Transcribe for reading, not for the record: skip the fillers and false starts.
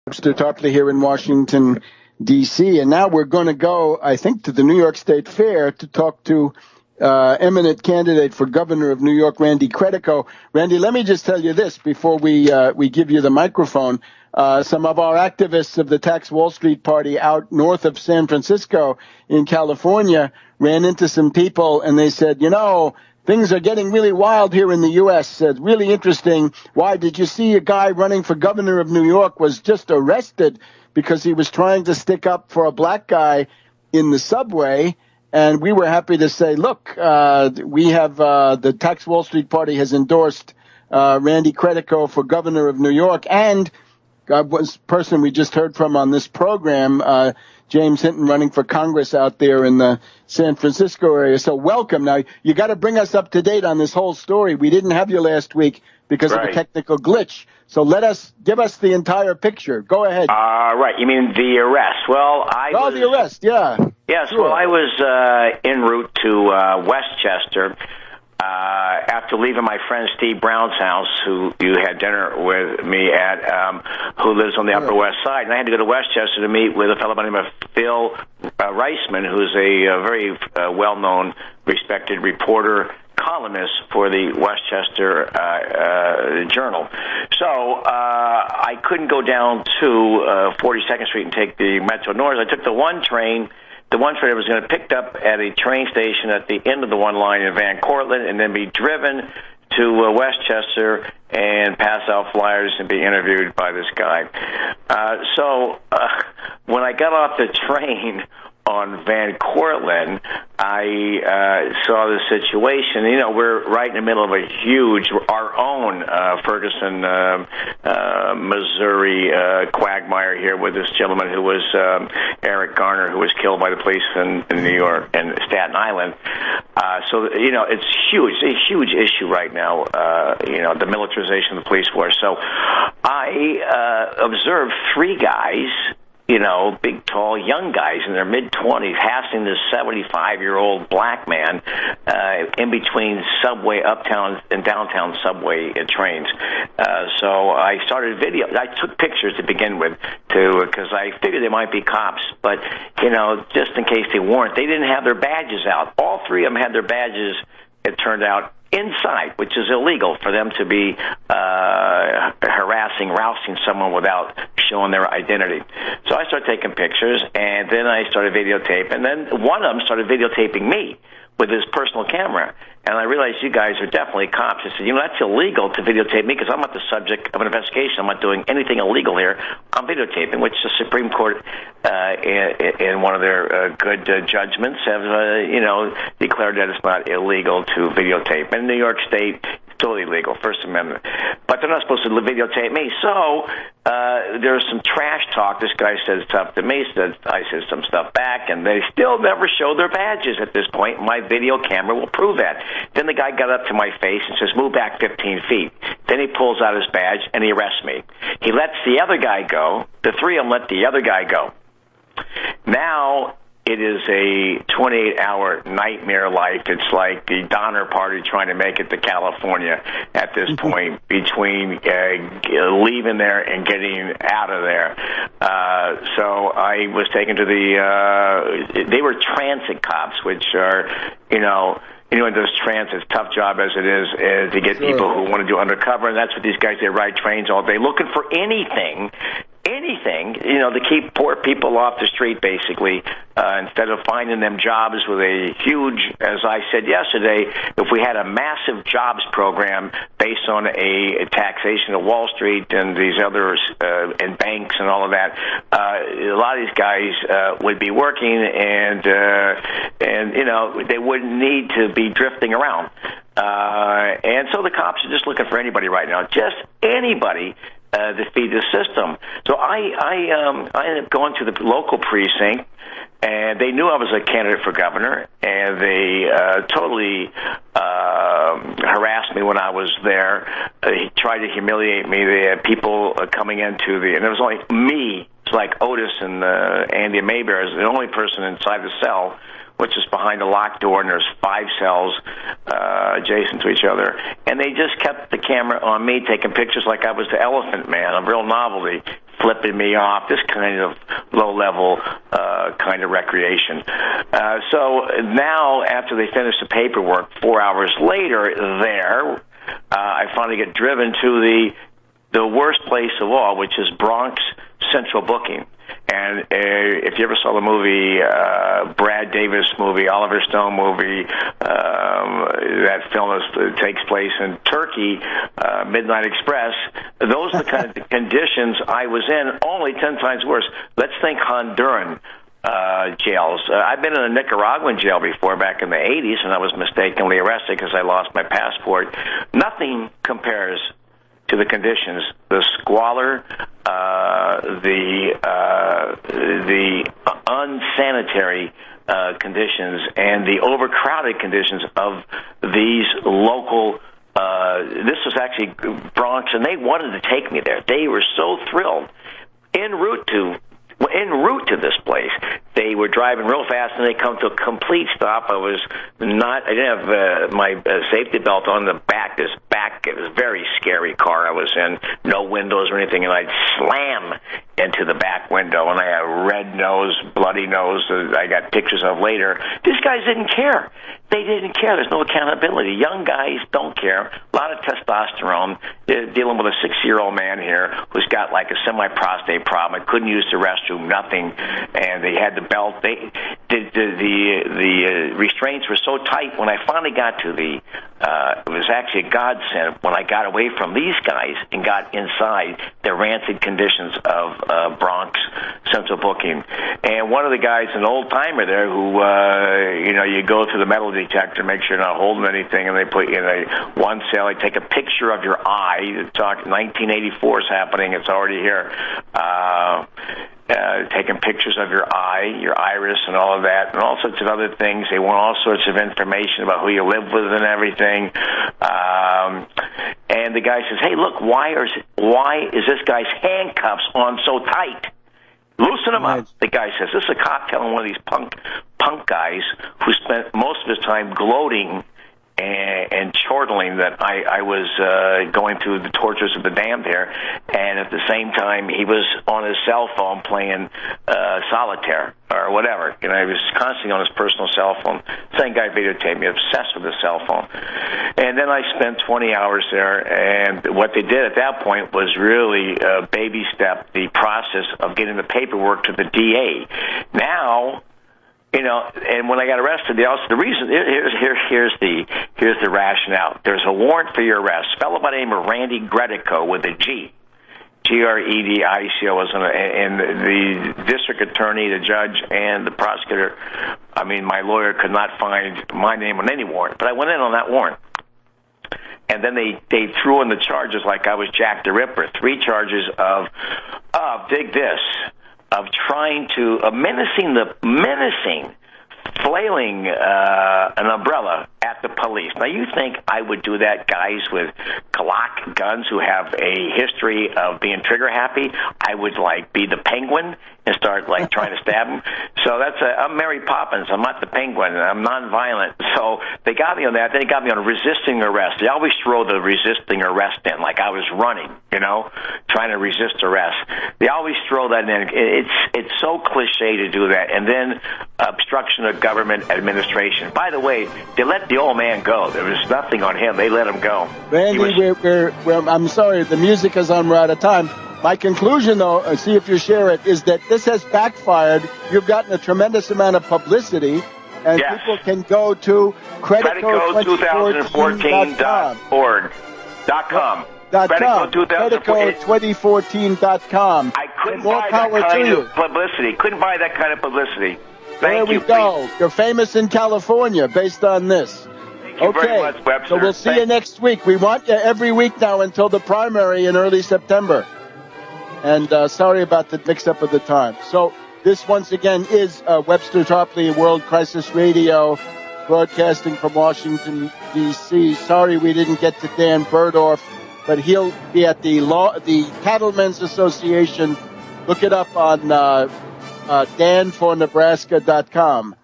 Webster Tarpley here in Washington, D.C. And now we're going to go, I think, to the New York State Fair to talk to eminent candidate for governor of New York, Randy Credico. Randy, let me just tell you this before we give you the microphone. Some of our activists of the Tax Wall Street Party out north of San Francisco in California ran into some people and they said, you know, things are getting really wild here in the U.S. It's really interesting. Why did you see a guy running for governor of New York was just arrested because he was trying to stick up for a black guy in the subway? And we were happy to say, look, we have the Tax Wall Street Party has endorsed Randy Credico for governor of New York. And was person we just heard from on this program, James Hinton, running for Congress out there in the San Francisco area. So welcome. Now, you got to bring us up to date on this whole story. We didn't have you last week because of a technical glitch. So give us the entire picture. Go ahead. Right. You mean the arrest? Well, the arrest, yeah. Yes, sure. Well, I was en route to Westchester after leaving my friend Steve Brown's house, who you had dinner with me at, who lives on the Upper West Side. And I had to go to Westchester to meet with a fellow by the name of Phil Reisman, who's a very well-known, respected reporter, columnist for the Westchester Journal. So I couldn't go down to 42nd Street and take the Metro North. I took the one train. The one train was going to picked up at a train station at the end of the one line in Van Cortlandt and then be driven to Westchester and pass out flyers and be interviewed by this guy. So when I got off the train on Van Cortlandt, I saw the situation. You know, we're right in the middle of a huge, our own Ferguson, Missouri quagmire here with this gentleman who was Eric Garner, who was killed by the police in New York and Staten Island. So, you know, it's huge, a huge issue right now, you know, the militarization of the police force. So I observed three guys, you know, big, tall, young guys in their mid-20s hassling this 75-year-old black man in between subway, uptown and downtown subway trains. So I started video. I took pictures to begin with, because I figured they might be cops. But, you know, just in case they weren't, they didn't have their badges out. All three of them had their badges, it turned out, inside, which is illegal for them to be rousing someone without showing their identity. So I started taking pictures, and then I started videotaping, and then one of them started videotaping me with his personal camera. And I realized you guys are definitely cops. I said, you know, that's illegal to videotape me because I'm not the subject of an investigation. I'm not doing anything illegal here. I'm videotaping, which the Supreme Court, in one of their good judgments, have, you know, declared that it's not illegal to videotape. In New York State, it's totally legal, First Amendment. But they're not supposed to videotape me. So there's some trash talk. This guy says stuff to me, I said some stuff back, and they still never show their badges at this point. My video camera will prove that. Then the guy got up to my face and says, move back 15 feet. Then he pulls out his badge and he arrests me. He lets the other guy go. The three of them let the other guy go. Now it is a 28-hour nightmare life. It's like the Donner Party trying to make it to California at this point, between leaving there and getting out of there. So I was taken to they were transit cops, which are, you know, in those transit, tough job as it is to get people who want to do undercover, and that's what these guys, they ride trains all day looking for anything, you know, to keep poor people off the street, basically, instead of finding them jobs with a huge, as I said yesterday, if we had a massive jobs program based on a taxation of Wall Street and these others, and banks and all of that, a lot of these guys would be working, and you know, they wouldn't need to be drifting around. And so the cops are just looking for anybody right now, just anybody to feed the system. So I ended up going to the local precinct, and they knew I was a candidate for governor, and they totally harassed me when I was there. They tried to humiliate me. They had people coming into and it was only me. It's like Otis and Andy Mayberry is the only person inside the cell, which is behind a locked door, and there's 5 cells adjacent to each other. And they just kept the camera on me, taking pictures like I was the Elephant Man, a real novelty, flipping me off, this kind of low-level kind of recreation. So now, after they finish the paperwork, 4 hours later there, I finally get driven to the worst place of all, which is Bronx Central Booking. And if you ever saw the movie, Brad Davis movie, Oliver Stone movie, that film takes place in Turkey, Midnight Express, those are the kind of conditions I was in, only 10 times worse. Let's think Honduran jails. I've been in a Nicaraguan jail before back in the 80s, and I was mistakenly arrested because I lost my passport. Nothing compares to the conditions, the squalor, the unsanitary conditions, and the overcrowded conditions of these local. This was actually Bronx, and they wanted to take me there. They were so thrilled. En route to this place, they were driving real fast, and they come to a complete stop. I didn't have my safety belt on the back. It was a very scary car I was in, no windows or anything, and I'd slam into the back window, and I had a red nose, bloody nose that I got pictures of later. These guys didn't care. They didn't care. There's no accountability. Young guys don't care. A lot of testosterone. They're dealing with a 60-year-old man here who's got like a semi-prostate problem. I couldn't use the restroom, nothing, and they had the belt. The restraints were so tight. When I finally got to it was actually a godsend when I got away from these guys and got inside the rancid conditions of Bronx Central Booking. And one of the guys, an old timer there, who you go through the metal detector, make sure you're not holding anything, and they put you in one cell. They take a picture of your eye. Talk 1984 is happening. It's already here. Taking pictures of your eye, your iris, and all of that, and all sorts of other things. They want all sorts of information about who you live with and everything. And the guy says, "Hey, look, why is this guy's handcuffs on so tight? Loosen him up." The guy says, "This is a cop telling one of these punk guys who spent most of his time gloating and chortling that I was going through the tortures of the damned here, and at the same time he was on his cell phone playing solitaire or whatever. He was constantly on his personal cell phone. Same guy videotaped me, obsessed with his cell phone. And then I spent 20 hours there, and what they did at that point was really baby step the process of getting the paperwork to the DA. Now, and when I got arrested, the reason here's the rationale. There's a warrant for your arrest. A fellow by the name of Randy Credico with a G. Gredico was and the district attorney, the judge, and the prosecutor. My lawyer could not find my name on any warrant, but I went in on that warrant. And then they threw in the charges like I was Jack the Ripper. 3 charges of dig this. Of trying to menacing, flailing an umbrella at the police. Now, you think I would do that, guys with Glock guns who have a history of being trigger happy? I would be the Penguin and start trying to stab them. So I'm Mary Poppins. I'm not the Penguin. I'm nonviolent. So they got me on that. Then they got me on resisting arrest. They always throw the resisting arrest in, like I was running, trying to resist arrest. They always throw that in. It's so cliche to do that. And then obstruction of government administration. By the way, they let the old man go. There was nothing on him. They let him go. Randy, I'm sorry, the music is on. We're out of time. My conclusion, though, see if you share it, is that this has backfired. You've gotten a tremendous amount of publicity, and people can go to Credico2014.org. Credico2014.com. I couldn't buy that kind of publicity. There we go. You're famous in California based on this. Thank you very much, Webster. So we'll see you next week. We want you every week now until the primary in early September. And sorry about the mix-up of the time. So this, once again, is Webster Tarpley, World Crisis Radio, broadcasting from Washington, D.C. Sorry we didn't get to Dan Burdorf, but he'll be at the Cattlemen's Association. Look it up on danfornebraska.com.